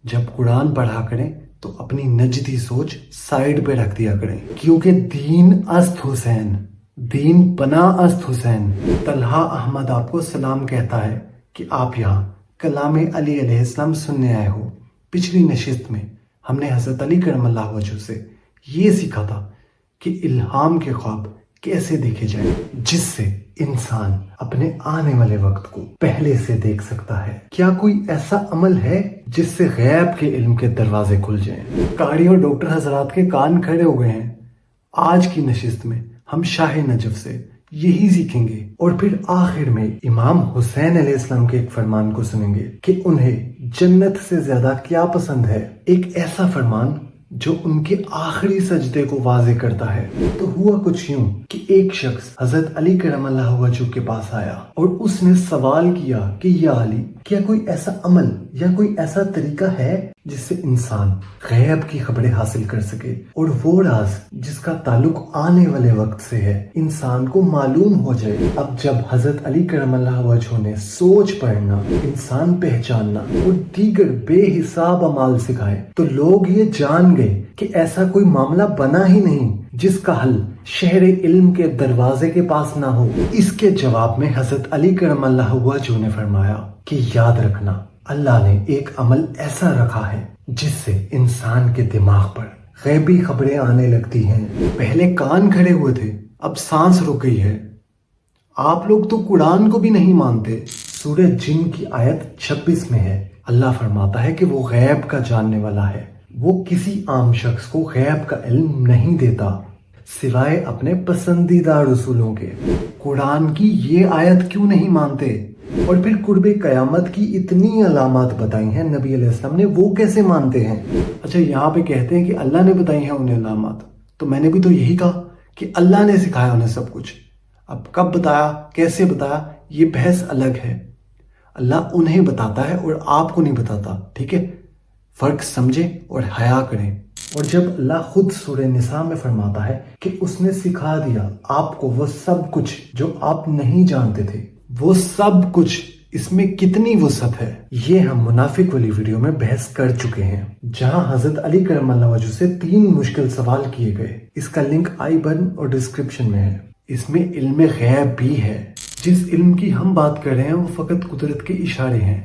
جب قرآن پڑھا کریں تو اپنی نجدی سوچ سائیڈ پہ رکھ دیا کریں، کیونکہ دین است حسین، دین پناہ است حسین۔ طلحہ احمد آپ کو سلام کہتا ہے کہ آپ یہاں کلام علی علیہ السلام سننے آئے ہو۔ پچھلی نشست میں ہم نے حضرت علی کرم اللہ وجہ سے یہ سیکھا تھا کہ الہام کے خواب کیسے دیکھے جائیں، جس سے انسان اپنے آنے والے وقت کو پہلے سے دیکھ سکتا ہے۔ کیا کوئی ایسا عمل ہے جس سے غیب کے علم کے دروازے کھل جائیں؟ قاری اور ڈاکٹر حضرات کے کان کھڑے ہو گئے ہیں۔ آج کی نشست میں ہم شاہ نجف سے یہی سیکھیں گے، اور پھر آخر میں امام حسین علیہ السلام کے ایک فرمان کو سنیں گے کہ انہیں جنت سے زیادہ کیا پسند ہے۔ ایک ایسا فرمان جو ان کے آخری سجدے کو واضح کرتا ہے۔ تو ہوا کچھ یوں کہ ایک شخص حضرت علی کرم اللہ وجہ کے پاس آیا اور اس نے سوال کیا کہ یا علی، کیا کوئی ایسا عمل یا کوئی ایسا طریقہ ہے جس سے انسان غیب کی خبریں حاصل کر سکے، اور وہ راز جس کا تعلق آنے والے وقت سے ہے انسان کو معلوم ہو جائے۔ اب جب حضرت علی کرم اللہ وجہ نے سوچ پڑھنا، انسان پہچاننا اور دیگر بے حساب اعمال سکھائے تو لوگ یہ جان گئے کہ ایسا کوئی معاملہ بنا ہی نہیں جس کا حل شہر علم کے دروازے کے پاس نہ ہو۔ اس کے جواب میں حضرت علی کرم اللہ وجہ نے فرمایا کہ یاد رکھنا، اللہ نے ایک عمل ایسا رکھا ہے جس سے انسان کے دماغ پر غیبی خبریں آنے لگتی ہیں۔ پہلے کان کھڑے ہوئے تھے، اب سانس رک گئی ہے۔ آپ لوگ تو قرآن کو بھی نہیں مانتے۔ سورہ جن کی آیت 26 میں ہے، اللہ فرماتا ہے کہ وہ غیب کا جاننے والا ہے۔ وہ کسی عام شخص کو غیب کا علم نہیں دیتا سوائے اپنے پسندیدہ رسولوں کے۔ قرآن کی یہ آیت کیوں نہیں مانتے؟ اور پھر قرب قیامت کی اتنی علامات بتائی ہیں نبی علیہ السلام نے، وہ کیسے مانتے ہیں؟ اچھا، یہاں پہ کہتے ہیں کہ اللہ نے بتائی ہیں انہیں علامات، تو میں نے بھی تو یہی کہا کہ اللہ نے سکھایا انہیں سب کچھ۔ اب کب بتایا، کیسے بتایا، یہ بحث الگ ہے۔ اللہ انہیں بتاتا ہے اور آپ کو نہیں بتاتا، ٹھیک ہے؟ فرق سمجھیں اور حیا کریں۔ اور جب اللہ خود سورہ نساء میں فرماتا ہے کہ اس نے سکھا دیا آپ کو وہ سب کچھ جو آپ نہیں جانتے تھے، وہ سب کچھ، اس میں کتنی وسعت ہے، یہ ہم منافق والی ویڈیو میں بحث کر چکے ہیں، جہاں حضرت علی کرم اللہ وجہ سے 3 مشکل سوال کیے گئے۔ اس کا لنک آئی بٹن اور ڈسکرپشن میں ہے۔ اس میں علم غیب بھی ہے۔ جس علم کی ہم بات کر رہے ہیں وہ فقط قدرت کے اشارے ہیں۔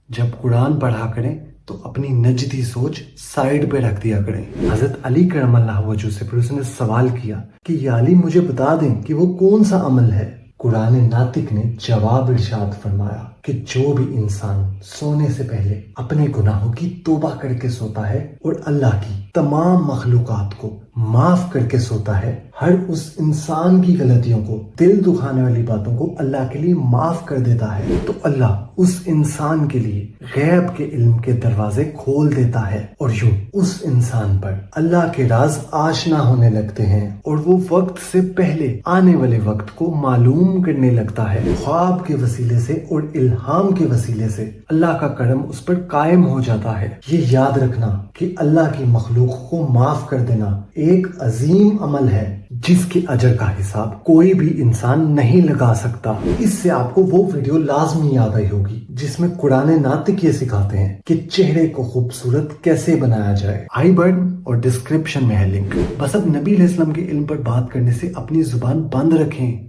جب قرآن پڑھا کریں تو اپنی نجدی سوچ سائیڈ پہ رکھ دیا کریں۔ حضرت علی کرم اللہ وجہ سے پھر اس نے سوال کیا کہ یا علی، مجھے بتا دیں کہ وہ کون سا عمل ہے۔ قرآن ناطق نے جواب ارشاد فرمایا کہ جو بھی انسان سونے سے پہلے اپنے گناہوں کی توبہ کر کے سوتا ہے اور اللہ کی تمام مخلوقات کو معاف کر کے سوتا ہے، ہر اس انسان کی غلطیوں کو، دل دکھانے والی باتوں کو اللہ کے لیے معاف کر دیتا ہے، تو اللہ اس انسان کے لیے غیب کے علم کے دروازے کھول دیتا ہے، اور یوں اس انسان پر اللہ کے راز آشنا ہونے لگتے ہیں، اور وہ وقت سے پہلے آنے والے وقت کو معلوم کرنے لگتا ہے۔ خواب کے وسیلے سے اور الہام کے وسیلے سے اللہ کا کرم اس پر قائم ہو جاتا ہے۔ یہ یاد رکھنا کہ اللہ کی مخلوق کو معاف کر دینا ایک عظیم عمل ہے جس کے اجر کا حساب کوئی بھی انسان نہیں لگا سکتا۔ اس سے آپ کو وہ ویڈیو لازمی یاد آئی ہوگی جس میں قرآن ناطق یہ سکھاتے ہیں کہ چہرے کو خوبصورت کیسے بنایا جائے۔ آئی بٹن اور ڈسکرپشن میں ہے لنک۔ بس اب نبی علیہ السلام کے علم پر بات کرنے سے اپنی زبان بند رکھیں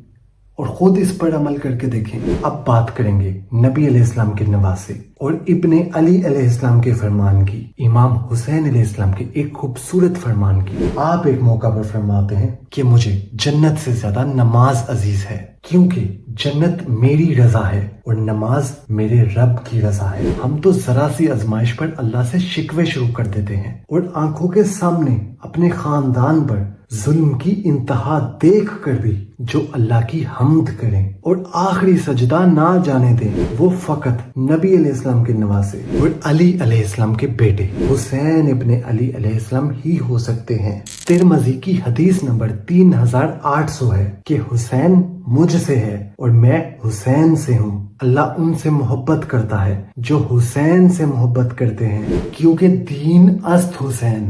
اور خود اس پر عمل کر کے دیکھیں۔ اب بات کریں گے نبی علیہ السلام کے نواسے اور ابن علی علیہ السلام کے فرمان کی، امام حسین علیہ السلام کے ایک خوبصورت فرمان کی۔ آپ ایک موقع پر فرماتے ہیں کہ مجھے جنت سے زیادہ نماز عزیز ہے، کیونکہ جنت میری رضا ہے اور نماز میرے رب کی رضا ہے۔ ہم تو ذرا سی آزمائش پر اللہ سے شکوے شروع کر دیتے ہیں، اور آنکھوں کے سامنے اپنے خاندان پر ظلم کی انتہا دیکھ کر بھی جو اللہ کی حمد کریں اور آخری سجدہ نہ جانے دیں، وہ فقط نبی علیہ السلام کے نواسے اور علی علیہ السلام کے بیٹے حسین ابن علی علیہ السلام ہی ہو سکتے ہیں۔ ترمذی کی حدیث نمبر 3800 ہے کہ حسین مجھ سے ہے اور میں حسین سے ہوں۔ اللہ ان سے محبت کرتا ہے جو حسین سے محبت کرتے ہیں، کیونکہ دین است حسین،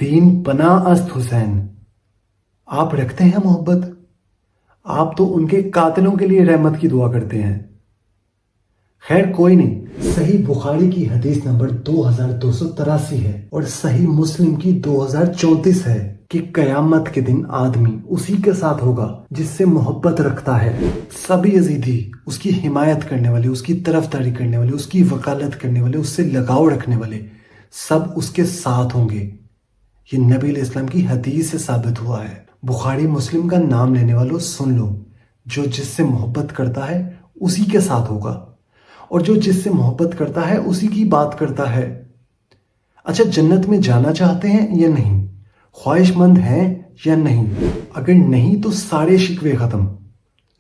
دین پناہ است حسین۔ آپ رکھتے ہیں محبت؟ آپ تو ان کے قاتلوں کے لیے رحمت کی دعا کرتے ہیں۔ خیر کوئی نہیں، صحیح بخاری کی حدیث نمبر 2283 ہے اور صحیح مسلم کی 2034 ہے کہ قیامت کے دن آدمی اسی کے ساتھ ہوگا جس سے محبت رکھتا ہے. سبھی یزیدی، اس کی حمایت کرنے والے، اس کی طرفداری کرنے والے، اس کی وکالت کرنے والے، اس سے لگاؤ رکھنے والے، سب اس کے ساتھ ہوں گے. یہ نبی علیہ السلام کی حدیث سے ثابت ہوا ہے. بخاری مسلم کا نام لینے والوں سن لو، جو جس سے محبت کرتا ہے اسی کے ساتھ ہوگا، اور جو جس سے محبت کرتا ہے اسی کی بات کرتا ہے. اچھا، جنت میں جانا چاہتے ہیں یا نہیں؟ خواہش مند ہیں یا نہیں؟ اگر نہیں تو سارے شکوے ختم.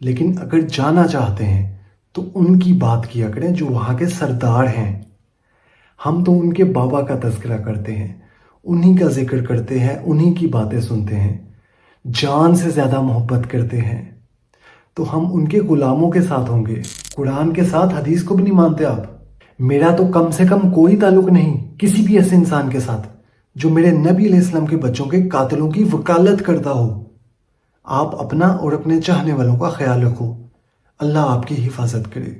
لیکن اگر جانا چاہتے ہیں تو ان کی بات کیا کریں جو وہاں کے سردار ہیں. ہم تو ان کے بابا کا تذکرہ کرتے ہیں، انہی کا ذکر کرتے ہیں، انہی کی باتیں سنتے ہیں، جان سے زیادہ محبت کرتے ہیں. تو ہم ان کے غلاموں کے ساتھ ہوں گے. قرآن کے ساتھ حدیث کو بھی نہیں مانتے آپ؟ میرا تو کم سے کم کوئی تعلق نہیں کسی بھی ایسے انسان کے ساتھ جو میرے نبی علیہ السلام کے بچوں کے قاتلوں کی وکالت کرتا ہو. آپ اپنا اور اپنے چاہنے والوں کا خیال رکھو. اللہ آپ کی حفاظت کرے.